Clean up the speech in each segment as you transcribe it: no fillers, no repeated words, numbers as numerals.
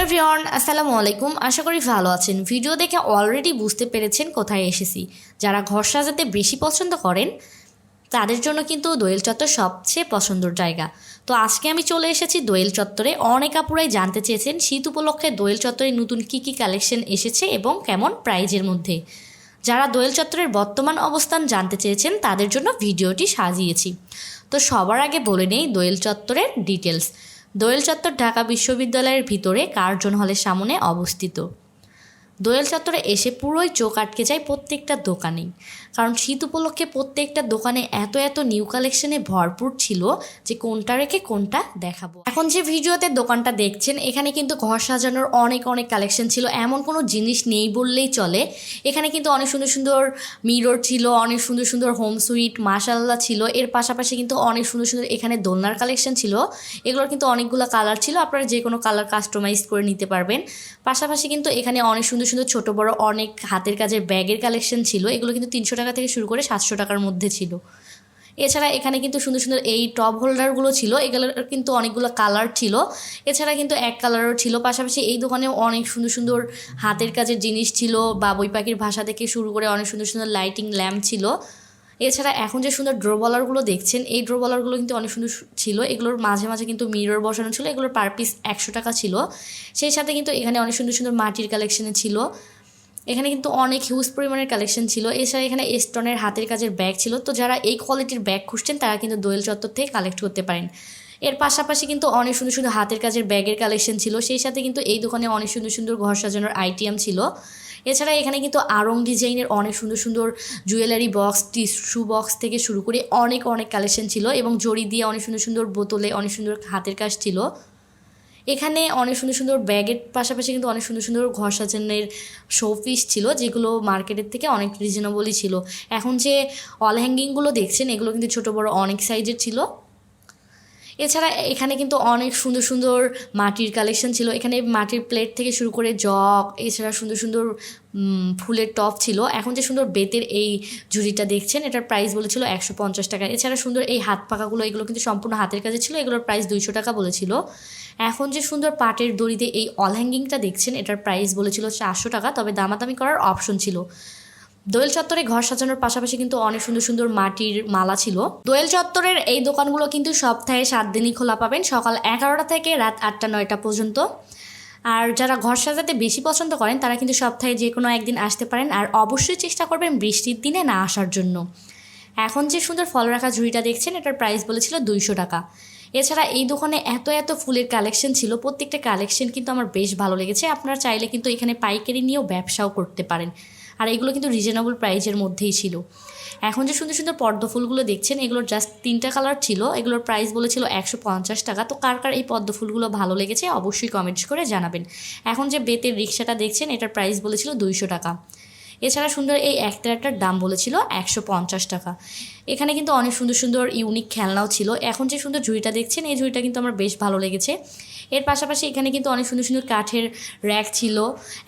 Everyone, আসসালামু আলাইকুম। আশা করি ভালো আছেন। ভিডিও দেখে অলরেডি বুঝতে পেরেছেন কোথায় এসেছি। যারা ঘর সাজাতে বেশি পছন্দ করেন তাদের জন্য কিন্তু দোয়েল চত্বর সবচেয়ে পছন্দের জায়গা। তো আজকে আমি চলে এসেছি দোয়েল চত্বরে। অনেক আপুরাই জানতে চেয়েছেন শীত উপলক্ষে দোয়েল চত্বরে নতুন কী কী কালেকশন এসেছে এবং কেমন প্রাইজের মধ্যে। যারা দোয়েল চত্বরের বর্তমান অবস্থান জানতে চেয়েছেন তাদের জন্য ভিডিওটি সাজিয়েছি। তো সবার আগে বলে নেই দোয়েল চত্বরের ডিটেলস। দোয়েল চত্বর ঢাকা বিশ্ববিদ্যালয়ের ভিতরে কার্জন হলের সামনে অবস্থিত। দোয়েল চত্বরে এসে পুরোই চোখ আটকে যায় প্রত্যেকটা দোকানেই, কারণ শীত উপলক্ষে প্রত্যেকটা দোকানে এত এত নিউ কালেকশনে ভরপুর ছিল যে কোনটা রেখে কোনটা দেখাবো। এখন যে ভিডিওতে দোকানটা দেখছেন এখানে কিন্তু ঘর সাজানোর অনেক অনেক কালেকশন ছিল, এমন কোনো জিনিস নেই বললেই চলে। এখানে কিন্তু অনেক সুন্দর সুন্দর মিরর ছিল, অনেক সুন্দর সুন্দর হোম সুইট মাশাআল্লাহ ছিল। এর পাশাপাশি কিন্তু অনেক সুন্দর সুন্দর এখানে দোলনার কালেকশন ছিল। এগুলোর কিন্তু অনেকগুলো কালার ছিল, আপনারা যে কোনো কালার কাস্টমাইজ করে নিতে পারবেন। পাশাপাশি কিন্তু এখানে অনেক সুন্দর সুন্দর ছোট বড় অনেক হাতের কাজের ব্যাগের কালেকশন ছিল। এগুলো কিন্তু 300 টাকা থেকে শুরু করে 700 টাকার মধ্যে ছিল। এছাড়া এখানে কিন্তু সুন্দর সুন্দর এই টপ হোল্ডারগুলো ছিল, এগুলোর কিন্তু অনেকগুলো কালার ছিল। এছাড়া কিন্তু এক কালারও ছিল। পাশাপাশি এই দোকানেও অনেক সুন্দর সুন্দর হাতের কাজের জিনিস ছিল, বা বই পাখির ভাষা থেকে শুরু করে অনেক সুন্দর সুন্দর লাইটিং ল্যাম্প ছিল। এছাড়া এখন যে সুন্দর ড্রবলারগুলো দেখছেন এই ড্রবলারগুলো কিন্তু অনেক সুন্দর ছিল। এগুলোর মাঝে মাঝে কিন্তু মিরর বসানো ছিল। এগুলোর পার পিস 100 টাকা ছিল। সেই সাথে কিন্তু এখানে অনেক সুন্দর সুন্দর মাটির কালেকশনে ছিল। এখানে কিন্তু অনেক হিউজ পরিমাণের কালেকশন ছিল। এছাড়া এখানে স্টোনের হাতের কাজের ব্যাগ ছিল। তো যারা এই কোয়ালিটির ব্যাগ খুঁজছেন তারা কিন্তু দোয়েল চত্বর থেকে কালেক্ট করতে পারেন। এর পাশাপাশি কিন্তু অনেক সুন্দর সুন্দর হাতের কাজের ব্যাগের কালেকশন ছিল। সেই সাথে কিন্তু এই দোকানে অনেক সুন্দর সুন্দর ঘর সাজানোর আইটেম ছিল। এছাড়া এখানে কিন্তু আড়ং ডিজাইনের অনেক সুন্দর সুন্দর জুয়েলারি বক্স, টিস্যু বক্স থেকে শুরু করে অনেক অনেক কালেকশন ছিল, এবং জড়ি দিয়ে অনেক সুন্দর সুন্দর বোতলে অনেক সুন্দর হাতের কাজ ছিল। এখানে অনেক সুন্দর সুন্দর ব্যাগের পাশাপাশি কিন্তু অনেক সুন্দর সুন্দর ঘর সাজানোর শোপিস ছিল, যেগুলো মার্কেটের থেকে অনেক রিজনেবলই ছিল। এখন যে অল হ্যাঙ্গিংগুলো দেখছেন এগুলো কিন্তু ছোটো বড় অনেক সাইজের ছিল। এছাড়া এখানে কিন্তু অনেক সুন্দর সুন্দর মাটির কালেকশন ছিল। এখানে মাটির প্লেট থেকে শুরু করে জগ, এছাড়া সুন্দর সুন্দর ফুলের টপ ছিল। এখন যে সুন্দর বেতের এই ঝুড়িটা দেখছেন এটার প্রাইস বলেছিল 150 টাকা। এছাড়া সুন্দর এই হাত পাকাগুলো, এগুলো কিন্তু সম্পূর্ণ হাতের কাজে ছিল। এগুলোর প্রাইস 200 টাকা বলেছিল। এখন যে সুন্দর পাটের দড়িতে এই অল হ্যাঙ্গিংটা দেখছেন এটার প্রাইস বলেছিল 400 টাকা, তবে দামাদামি করার অপশন ছিল। দোয়েল চত্বরে ঘর সাজানোর পাশাপাশি কিন্তু অনেক সুন্দর সুন্দর মাটির মালা ছিল। দোয়েল চত্বরের এই দোকানগুলো কিন্তু সপ্তাহে 7 দিনই খোলা পাবেন, সকাল 11টা থেকে রাত 8টা-9টা পর্যন্ত। আর যারা ঘর সাজাতে বেশি পছন্দ করেন তারা কিন্তু সপ্তাহে যে কোনো একদিন আসতে পারেন, আর অবশ্যই চেষ্টা করবেন বৃষ্টির দিনে না আসার জন্য। এখন যে সুন্দর ফল রাখা ঝুড়িটা দেখছেন এটার প্রাইস বলেছিল 200 টাকা। এছাড়া এই দোকানে এত এত ফুলের কালেকশন ছিল, প্রত্যেকটা কালেকশন কিন্তু আমার বেশ ভালো লেগেছে। আপনারা চাইলে কিন্তু এখানে পাইকারি নিয়েও ব্যবসাও করতে পারেন, আর এগুলো কিন্তু রিজনেবল প্রাইসের মধ্যেই ছিল। এখন যে সুন্দর সুন্দর পদ্ম ফুলগুলো দেখছেন এগুলোর জাস্ট 3টা কালার ছিল। এগুলোর প্রাইস বলেছিল 150 টাকা। তো কার কার এই পদ্ম ফুলগুলো ভালো লেগেছে অবশ্যই কমেন্টস করে জানাবেন। এখন যে বেতের রিক্সাটা দেখছেন এটার প্রাইস বলেছিল 200 টাকা। এছাড়া সুন্দর এই একটার দাম বলেছিল 150 টাকা। এখানে কিন্তু অনেক সুন্দর সুন্দর ইউনিক খেলনাও ছিল। এখন যে সুন্দর ঝুড়িটা দেখছেন এই ঝুড়িটা কিন্তু আমার বেশ ভালো লেগেছে। এর পাশাপাশি এখানে কিন্তু অনেক সুন্দর সুন্দর কাঠের র্যাক ছিল।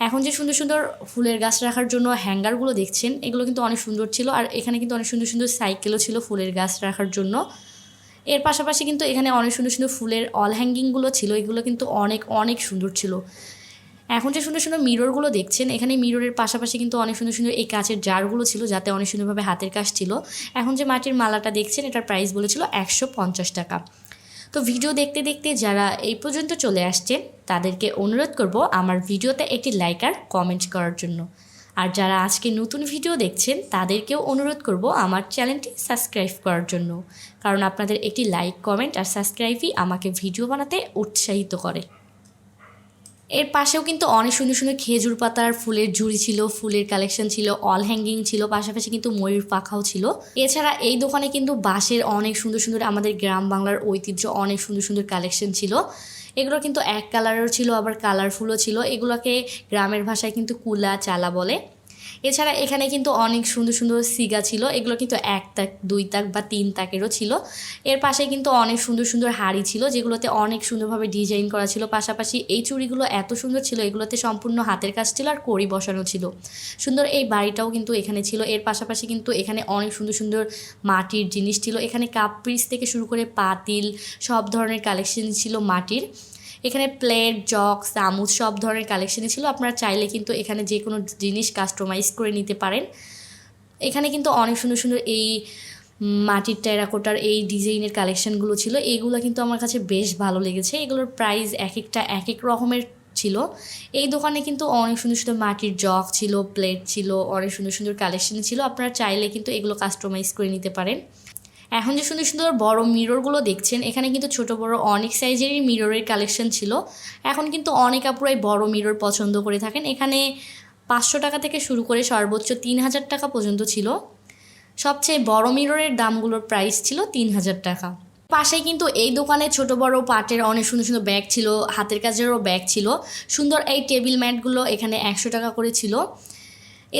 এখন যে সুন্দর সুন্দর ফুলের গাছ রাখার জন্য হ্যাঙ্গারগুলো দেখছেন এগুলো কিন্তু অনেক সুন্দর ছিল। আর এখানে কিন্তু অনেক সুন্দর সুন্দর সাইকেলও ছিল ফুলের গাছ রাখার জন্য। এর পাশাপাশি কিন্তু এখানে অনেক সুন্দর সুন্দর ফুলের অল হ্যাঙ্গিংগুলো ছিল, এগুলো কিন্তু অনেক অনেক সুন্দর ছিল। এখন যে সুন্দর সুন্দর মিররগুলো দেখছেন এখানে মিররের পাশাপাশি কিন্তু অনেক সুন্দর সুন্দর এই কাচের জারগুলো ছিল, যাতে অনেক সুন্দরভাবে হাতের কাজ ছিল। এখন যে মাটির মালাটা দেখছেন এটার প্রাইস বলেছিল 150 টাকা। তো ভিডিও দেখতে দেখতে যারা এই পর্যন্ত চলে আসছেন তাদেরকে অনুরোধ করব আমার ভিডিওতে একটি লাইক আর কমেন্ট করার জন্য। আর যারা আজকে নতুন ভিডিও দেখছেন তাদেরকেও অনুরোধ করব আমার চ্যানেলটি সাবস্ক্রাইব করার জন্য, কারণ আপনাদের একটি লাইক, কমেন্ট আর সাবস্ক্রাইবই আমাকে ভিডিও বানাতে উৎসাহিত করে। এর পাশেও কিন্তু অনেক সুন্দর সুন্দর খেজুর পাতার ফুলের ঝুড়ি ছিল, ফুলের কালেকশন ছিল, অল হ্যাঙ্গিং ছিল, পাশাপাশি কিন্তু ময়ূর পাখাও ছিল। এছাড়া এই দোকানে কিন্তু বাঁশের অনেক সুন্দর সুন্দর আমাদের গ্রাম বাংলার ঐতিহ্য অনেক সুন্দর সুন্দর কালেকশন ছিল। এগুলো কিন্তু এক কালারেরও ছিল, আবার কালারফুলও ছিল। এগুলোকে গ্রামের ভাষায় কিন্তু কুলা চালা বলে। এছাড়া এখানে কিন্তু অনেক সুন্দর সুন্দর সিগা ছিল, এগুলো কিন্তু 1 তাক 2 তাক বা 3 তাকেরও ছিল। এর পাশে কিন্তু অনেক সুন্দর সুন্দর হাড়ি ছিল, যেগুলোতে অনেক সুন্দরভাবে ডিজাইন করা ছিল। পাশাপাশি এই চুড়িগুলো এত সুন্দর ছিল, এগুলোতে সম্পূর্ণ হাতের কাজ ছিল আর কড়ি বসানো ছিল। সুন্দর এই বাড়িটাও কিন্তু এখানে ছিল। এর পাশাপাশি কিন্তু এখানে অনেক সুন্দর সুন্দর মাটির জিনিস ছিল। এখানে কাপ পিস থেকে শুরু করে পাতিল সব ধরনের কালেকশন ছিল মাটির। এখানে প্লেট, জগ, চামচ সব ধরনের কালেকশনই ছিল। আপনারা চাইলে কিন্তু এখানে যে কোনো জিনিস কাস্টমাইজ করে নিতে পারেন। এখানে কিন্তু অনেক সুন্দর সুন্দর এই মাটির টেরাকোটার এই ডিজাইনের কালেকশানগুলো ছিল। এইগুলো কিন্তু আমার কাছে বেশ ভালো লেগেছে। এগুলোর প্রাইস এক একটা এক এক রকমের ছিল। এই দোকানে কিন্তু অনেক সুন্দর সুন্দর মাটির জগ ছিল, প্লেট ছিল, অনেক সুন্দর সুন্দর কালেকশন ছিল। আপনারা চাইলে কিন্তু এগুলো কাস্টমাইজ করে নিতে পারেন। এখন যে সুন্দর সুন্দর বড় মিররগুলো দেখছেন, এখানে কিন্তু ছোট বড় অনেক সাইজেরই মিররের কালেকশন ছিল। এখন কিন্তু অনেক আপুরাই বড় মিরর পছন্দ করে থাকেন। এখানে 500 টাকা থেকে শুরু করে সর্বোচ্চ 3000 টাকা পর্যন্ত ছিল। সবচেয়ে বড় মিররের দামগুলোর প্রাইস ছিল 3000 টাকা। পাশে কিন্তু এই দোকানে ছোট বড় পাটের অনেক সুন্দর সুন্দর ব্যাগ ছিল, হাতের কাজেরও ব্যাগ ছিল। সুন্দর এই টেবিল ম্যাটগুলো এখানে 100 টাকা করে ছিল।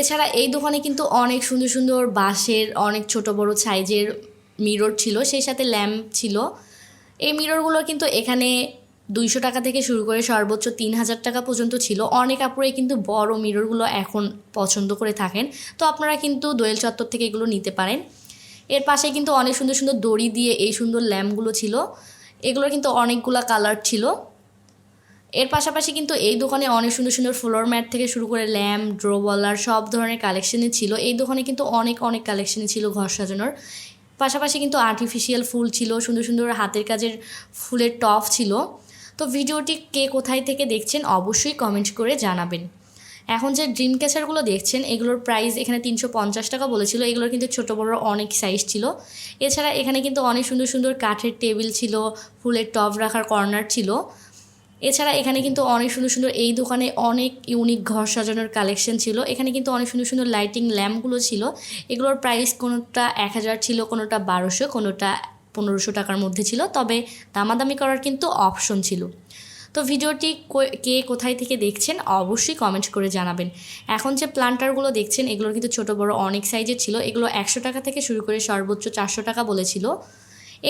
এছাড়া এই দোকানে কিন্তু অনেক সুন্দর সুন্দর বাঁশের অনেক ছোট বড় সাইজের মিরর ছিল, সেই সাথে ল্যাম্প ছিল। এই মিররগুলো কিন্তু এখানে 200 টাকা থেকে শুরু করে সর্বোচ্চ 3000 টাকা পর্যন্ত ছিল। অনেক আপুরাই কিন্তু বড় মিররগুলো এখন পছন্দ করে থাকেন, তো আপনারা কিন্তু দোয়েল চত্বর থেকে এগুলো নিতে পারেন। এর পাশে কিন্তু অনেক সুন্দর সুন্দর দড়ি দিয়ে এই সুন্দর ল্যাম্পগুলো ছিল। এগুলোর কিন্তু অনেকগুলো কালার ছিল। এর পাশাপাশি কিন্তু এই দোকানে অনেক সুন্দর সুন্দর ফ্লোর ম্যাট থেকে শুরু করে ল্যাম্প, ড্রোওয়ালার সব ধরনের কালেকশনই ছিল। এই দোকানে কিন্তু অনেক অনেক কালেকশনই ছিল ঘর সাজানোর। পাশাপাশি কিন্তু আর্টিফিশিয়াল ফুল ছিল, সুন্দর সুন্দর হাতের কাজের ফুলের টপ ছিল। তো ভিডিওটি কে কোথায় থেকে দেখছেন অবশ্যই কমেন্ট করে জানাবেন। এখন যে ড্রিম ক্যাচারগুলো দেখছেন, এগুলোর প্রাইস এখানে 350 টাকা বলেছিল। এগুলোর কিন্তু ছোট বড় অনেক সাইজ ছিল। এছাড়া এখানে কিন্তু অনেক সুন্দর সুন্দর কাঠের টেবিল ছিল, ফুলের টব রাখার কর্নার ছিল। এছাড়া এখানে কিন্তু অনেক সুন্দর সুন্দর এই দোকানে অনেক ইউনিক ঘর সাজানোর কালেকশন ছিল। এখানে কিন্তু অনেক সুন্দর সুন্দর লাইটিং ল্যাম্পগুলো ছিল। এগুলোর প্রাইস কোনোটা 1000 ছিল, কোনোটা 1200, কোনোটা 1500 টাকার মধ্যে ছিল। তবে দামাদামি করার কিন্তু অপশন ছিল। তো ভিডিওটি কে কোথায় থেকে দেখছেন অবশ্যই কমেন্ট করে জানাবেন। এখন যে প্লান্টারগুলো দেখছেন, এগুলোর কিন্তু ছোট বড় অনেক সাইজের ছিল। এগুলো 100 টাকা থেকে শুরু করে সর্বোচ্চ 400 টাকা বলেছিল।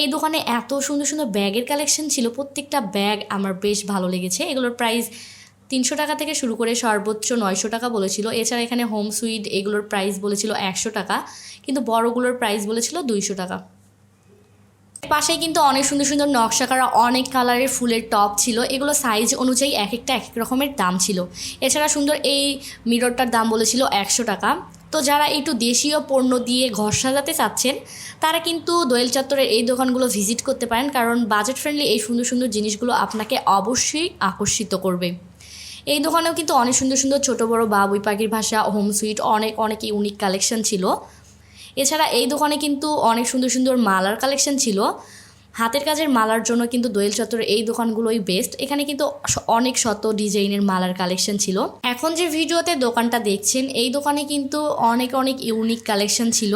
এই দোকানে এত সুন্দর সুন্দর ব্যাগের কালেকশন ছিল, প্রত্যেকটা ব্যাগ আমার বেশ ভালো লেগেছে। এগুলোর প্রাইস 300 টাকা থেকে শুরু করে সর্বোচ্চ 900 টাকা বলেছিল। এছাড়া এখানে হোম সুইট এগুলোর প্রাইস বলেছিল 100 টাকা, কিন্তু বড়গুলোর প্রাইস বলেছিল 200 টাকা। পাশে কিন্তু অনেক সুন্দর সুন্দর নকশা করা অনেক কালারের ফুলের টপ ছিল। এগুলো সাইজ অনুযায়ী এক একটা এক এক রকমের দাম ছিল। এছাড়া সুন্দর এই মিররটার দাম বলেছিল 100 টাকা। তো যারা একটু দেশীয় পণ্য দিয়ে ঘর সাজাতে চাচ্ছেন, তারা কিন্তু দোয়েল চত্বরের এই দোকানগুলো ভিজিট করতে পারেন, কারণ বাজেট ফ্রেন্ডলি এই সুন্দর সুন্দর জিনিসগুলো আপনাকে অবশ্যই আকর্ষিত করবে। এই দোকানেও কিন্তু অনেক সুন্দর সুন্দর ছোট বড় বাবুই পাখির ভাষা, হোম সুইট অনেক অনেক ইউনিক কালেকশন ছিল। এছাড়া এই দোকানে কিন্তু অনেক সুন্দর সুন্দর মালার কালেকশন ছিল। হাতের কাজের মালার জন্য কিন্তু দোয়েল চত্বরের এই দোকানগুলোই বেস্ট। এখানে কিন্তু অনেক শত ডিজাইনের মালার কালেকশন ছিল। এখন যে ভিডিওতে দোকানটা দেখছেন, এই দোকানে কিন্তু অনেক অনেক ইউনিক কালেকশন ছিল।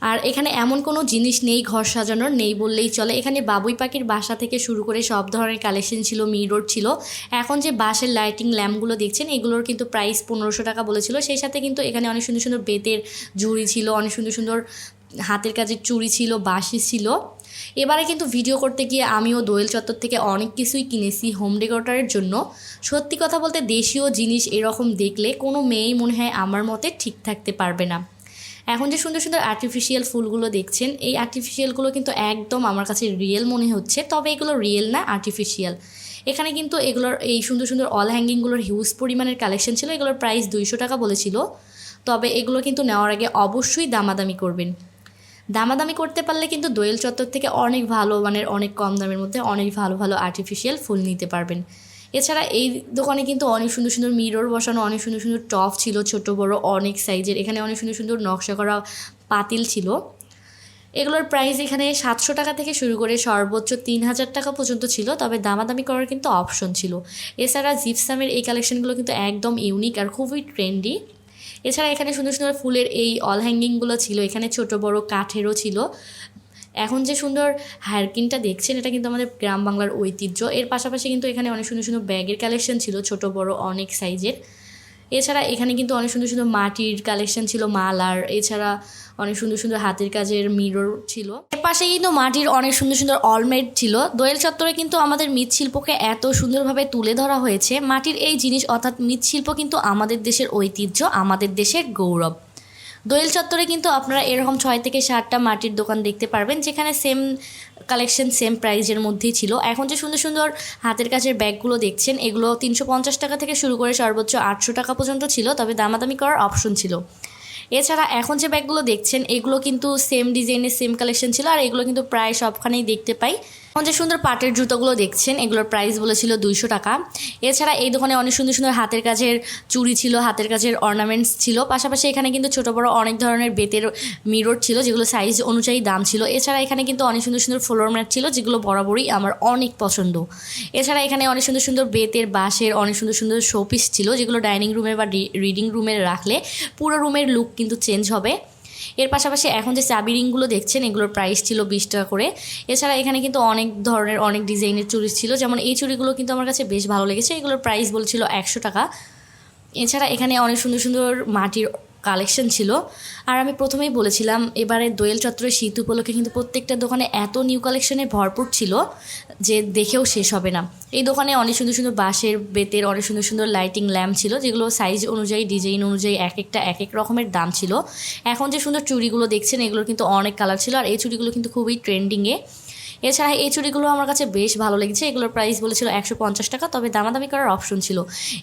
আর এখানে এমন কোনো জিনিস নেই ঘর সাজানোর, নেই বললেই চলে। এখানে বাবুই পাখির বাসা থেকে শুরু করে সব ধরনের কালেকশন ছিল, মিরর ছিল। এখন যে বাঁশের লাইটিং ল্যাম্পগুলো দেখছেন, এগুলোর কিন্তু প্রাইস 1500 টাকা বলেছিল। সেই সাথে কিন্তু এখানে অনেক সুন্দর সুন্দর বেতের ঝুড়ি ছিল, অনেক সুন্দর সুন্দর হাতের কাজের চুড়ি ছিল, বাঁশি ছিল। এবারে কিন্তু ভিডিও করতে গিয়ে আমিও দোয়েল চত্বর থেকে অনেক কিছুই কিনেছি হোম ডেকোরেটরের জন্য। সত্যি কথা বলতে দেশীয় জিনিস এরকম দেখলে কোনো মেয়েই মনে হয় আমার মতে ঠিক থাকতে পারবে না। এখন যে সুন্দর সুন্দর আর্টিফিশিয়াল ফুলগুলো দেখছেন, এই আর্টিফিশিয়ালগুলো কিন্তু একদম আমার কাছে রিয়েল মনে হচ্ছে, তবে এগুলো রিয়েল না, আর্টিফিশিয়াল। এখানে কিন্তু এগুলোর এই সুন্দর সুন্দর অল হ্যাঙ্গিংগুলোর হিউজ পরিমাণের কালেকশন ছিল। এগুলোর প্রাইস 200 টাকা বলেছিল। তবে এগুলো কিন্তু নেওয়ার আগে অবশ্যই দামাদামি করবেন। দামাদামি করতে পারলে কিন্তু দোয়েল চত্বর থেকে অনেক ভালো মানের, অনেক কম দামের মধ্যে অনেক ভালো ভালো আর্টিফিশিয়াল ফুল নিতে পারবেন। এছাড়া এই দোকানে কিন্তু অনেক সুন্দর সুন্দর মিরর বসানো, অনেক সুন্দর সুন্দর টপ ছিল, ছোট বড় অনেক সাইজের। এখানে অনেক সুন্দর সুন্দর নকশা করা পাতিল ছিল। এগুলোর প্রাইস এখানে 700 টাকা থেকে শুরু করে সর্বোচ্চ 3000 টাকা পর্যন্ত ছিল। তবে দামাদামি করার কিন্তু অপশন ছিল। এছাড়া জিপসামের এই কালেকশনগুলো কিন্তু একদম ইউনিক আর খুবই ট্রেন্ডি। এছাড়া এখানে সুন্দর সুন্দর ফুলের এই অল হ্যাঙ্গিংগুলো ছিল। এখানে ছোট বড় কাঠেরও ছিল। এখন যে সুন্দর হারকিনটা দেখছেন, এটা কিন্তু আমাদের গ্রাম বাংলার ঐতিহ্য। এর পাশাপাশি কিন্তু এখানে অনেক সুন্দর সুন্দর ব্যাগের কালেকশন ছিল, ছোট বড় অনেক সাইজের। এছাড়া এখানে কিন্তু অনেক সুন্দর সুন্দর মাটির কালেকশন ছিল, মালার। এছাড়া অনেক সুন্দর সুন্দর হাতের কাজের মিরর ছিল। এর পাশে কিন্তু মাটির অনেক সুন্দর সুন্দর অলমেট ছিল। দোয়েল চত্বরে কিন্তু আমাদের মৃৎশিল্পকে এত সুন্দরভাবে তুলে ধরা হয়েছে। মাটির এই জিনিস অর্থাৎ মৃৎশিল্প কিন্তু আমাদের দেশের ঐতিহ্য, আমাদের দেশের গৌরব। দোয়েল চত্বরে কিন্তু আপনারা এরকম 6 থেকে 7টা মাটির দোকান দেখতে পারবেন, যেখানে সেম কালেকশন সেম প্রাইজের মধ্যেই ছিল। এখন যে সুন্দর সুন্দর হাতের কাছের ব্যাগগুলো দেখছেন, এগুলো 350 টাকা থেকে শুরু করে সর্বোচ্চ 800 টাকা পর্যন্ত ছিল, তবে দামাদামি করার অপশন ছিল। এছাড়া এখন যে ব্যাগগুলো দেখছেন এগুলো কিন্তু সেম ডিজাইনের সেম কালেকশন ছিল, আর এগুলো কিন্তু প্রায় সবখানেই দেখতে পাই। এখন যে সুন্দর পাটের জুতোগুলো দেখছেন এগুলোর প্রাইস বলেছিল 200 টাকা। এছাড়া এই দোকানে অনেক সুন্দর সুন্দর হাতের কাজের চুড়ি ছিল, হাতের কাজের অর্নামেন্টস ছিল, পাশাপাশি এখানে কিন্তু ছোটো বড়ো অনেক ধরনের বেতের মিরর ছিল, যেগুলো সাইজ অনুযায়ী দাম ছিল। এছাড়া এখানে কিন্তু অনেক সুন্দর সুন্দর ফ্লোর ম্যাট ছিল, যেগুলো বরাবরই আমার অনেক পছন্দ। এছাড়া এখানে অনেক সুন্দর সুন্দর বেতের বাঁশের অনেক সুন্দর সুন্দর শোপিস ছিল, যেগুলো ডাইনিং রুমে বা রিডিং রুমে রাখলে পুরো রুমের লুক কিন্তু চেঞ্জ হবে। এর পাশাপাশি এখন যে চাবি রিংগুলো দেখছেন এগুলোর প্রাইস ছিল 20 টাকা করে। এছাড়া এখানে কিন্তু অনেক ধরনের অনেক ডিজাইনের চুড়ি ছিল, যেমন এই চুড়িগুলো কিন্তু আমার কাছে বেশ ভালো লেগেছে, এগুলোর প্রাইস বলছিল 100 টাকা। এছাড়া এখানে অনেক সুন্দর সুন্দর মাটির কালেকশন ছিল। আর আমি প্রথমেই বলেছিলাম এবারে দোয়েল চত্বরের শীত উপলক্ষে কিন্তু প্রত্যেকটা দোকানে এত নিউ কালেকশনে ভরপুর ছিল যে দেখেও শেষ হবে না। এই দোকানে অনেক সুন্দর সুন্দর বাঁশের বেতের অনেক সুন্দর সুন্দর লাইটিং ল্যাম্প ছিল, যেগুলো সাইজ অনুযায়ী ডিজাইন অনুযায়ী এক একটা এক এক রকমের দাম ছিল। এখন যে সুন্দর চুড়িগুলো দেখছেন এগুলোর কিন্তু অনেক কালার ছিল, আর এই চুড়িগুলো কিন্তু খুবই ট্রেন্ডিংয়ে। এছাড়া এই চুড়িগুলো আমার কাছে বেশ ভালো লেগেছে, এগুলোর প্রাইস বলেছিল 150 টাকা, তবে দামাদামি করার অপশন ছিল।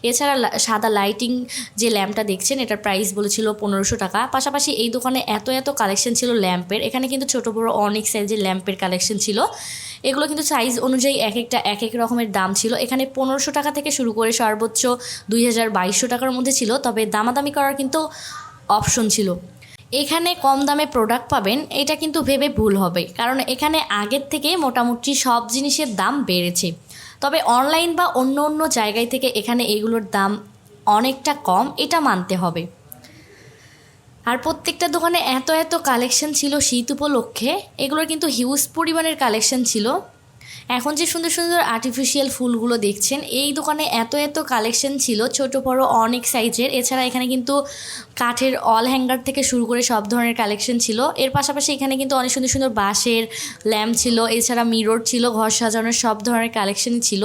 এছাড়া সাদা লাইটিং যে ল্যাম্পটা দেখছেন এটার প্রাইস বলেছিল 1500 টাকা। পাশাপাশি এই দোকানে এত এত কালেকশন ছিল ল্যাম্পের, এখানে কিন্তু ছোটো বড়ো অনেক সাইজের ল্যাম্পের কালেকশন ছিল, এগুলো কিন্তু সাইজ অনুযায়ী এক একটা এক এক রকমের দাম ছিল। এখানে 1500 টাকা থেকে শুরু করে সর্বোচ্চ 2200 টাকার মধ্যে ছিল, তবে দামাদামি করার কিন্তু অপশন ছিল। এখানে কম দামে প্রোডাক্ট পাবেন এটা কিন্তু ভেবে ভুল হবে, কারণ এখানে আগের থেকে মোটামুটি সব জিনিসের দাম বেড়েছে, তবে অনলাইন বা অন্য অন্য জায়গায় থেকে এখানে এগুলোর দাম অনেকটা কম, এটা মানতে হবে। আর প্রত্যেকটা দোকানে এত এত কালেকশন ছিল শীত উপলক্ষে, এগুলোর কিন্তু হিউজ পরিমাণের কালেকশন ছিল। এখন যে সুন্দর সুন্দর আর্টিফিশিয়াল ফুলগুলো দেখছেন এই দোকানে এত এত কালেকশন ছিল, ছোট বড় অনেক সাইজের। এছাড়া এখানে কিন্তু কাঠের অল হ্যাঙ্গার থেকে শুরু করে সব ধরনের কালেকশন ছিল। এর পাশাপাশি এখানে কিন্তু অনেক সুন্দর সুন্দর বাঁশের ল্যাম্প ছিল, এছাড়া মিরর ছিল, ঘর সাজানোর সব ধরনের কালেকশনই ছিল।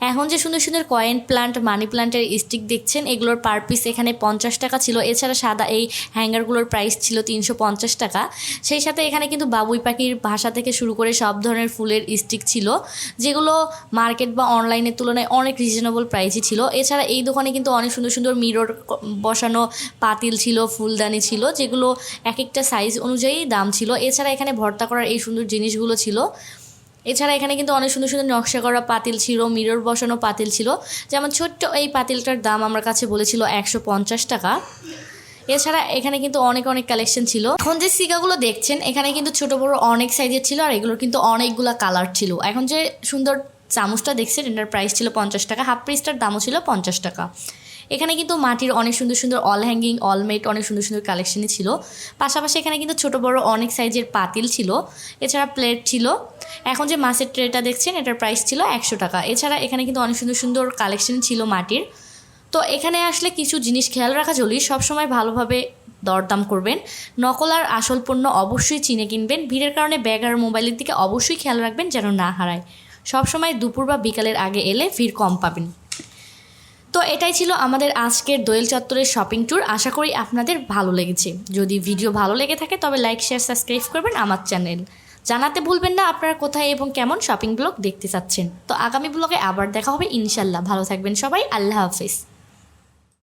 এখন যে সুন্দর সুন্দর কয়েন প্লান্ট মানি প্লান্টের স্টিক দেখছেন এগুলোর পার পিস এখানে 50 টাকা ছিল। এছাড়া সাদা এই হ্যাঙ্গারগুলোর প্রাইস ছিল 350 টাকা। সেই সাথে এখানে কিন্তু বাবুই পাখির ভাষা থেকে শুরু করে সব ধরনের ফুলের স্টিক ছিল, যেগুলো মার্কেট বা অনলাইনের তুলনায় অনেক রিজনেবল প্রাইসই ছিল। এছাড়া এই দোকানে কিন্তু অনেক সুন্দর সুন্দর মিরর বসানো পাতিল ছিল, ফুলদানি ছিল, যেগুলো এক একটা সাইজ অনুযায়ী দাম ছিল। এছাড়া এখানে ভর্তা করার এই সুন্দর জিনিসগুলো ছিল। এছাড়া এখানে কিন্তু অনেক সুন্দর সুন্দর নকশা করা পাতিল ছিল, মিরর বসানো পাতিল ছিল, যেমন ছোট্ট এই পাতিলটার দাম আমার কাছে বলেছিল 150 টাকা। এছাড়া এখানে কিন্তু অনেক অনেক কালেকশন ছিল। এখন যে সিগাগুলো দেখছেন এখানে কিন্তু ছোট বড় অনেক সাইজের ছিল, আর এগুলোর কিন্তু অনেকগুলা কালার ছিল। এখন যে সুন্দর চামচটা দেখছেন এটার প্রাইস ছিল 50 টাকা, হাফ পিসটার দামও ছিল 50 টাকা। এখানে কিন্তু মাটির অনেক সুন্দর সুন্দর অল হ্যাঙ্গিং অলমেট অনেক সুন্দর সুন্দর কালেকশনই ছিল। পাশাপাশি এখানে কিন্তু ছোট বড় অনেক সাইজের পাতিল ছিল, এছাড়া প্লেট ছিল। এখন যে মাছের ট্রেটা দেখছেন এটার প্রাইস ছিল 100 টাকা। এছাড়া এখানে কিন্তু অনেক সুন্দর সুন্দর কালেকশন ছিল মাটির। তো এখানে আসলে কিছু জিনিস খেয়াল রাখা জরুরি, সবসময় ভালোভাবে দরদাম করবেন, নকল আর আসল পণ্য অবশ্যই চিনে কিনবেন। ভিড়ের কারণে ব্যাগ আর মোবাইলের দিকে অবশ্যই খেয়াল রাখবেন যেন না হারায়। সবসময় দুপুর বা বিকালের আগে এলে ভিড় কম পাবেন। তো এটাই ছিল আমাদের আজকের দোয়েল চত্বরের শপিং ট্যুর। আশা করি আপনাদের ভালো লেগেছে। যদি ভিডিও ভালো লেগে থাকে তবে লাইক শেয়ার সাবস্ক্রাইব করবেন আমার চ্যানেল। জানাতে ভুলবেন না আপনারা কোথায় এবং কেমন শপিং ব্লগ দেখতে চাচ্ছেন। তো আগামী ব্লগে আবার দেখা হবে ইনশাল্লাহ। ভালো থাকবেন সবাই, আল্লাহ হাফেজ।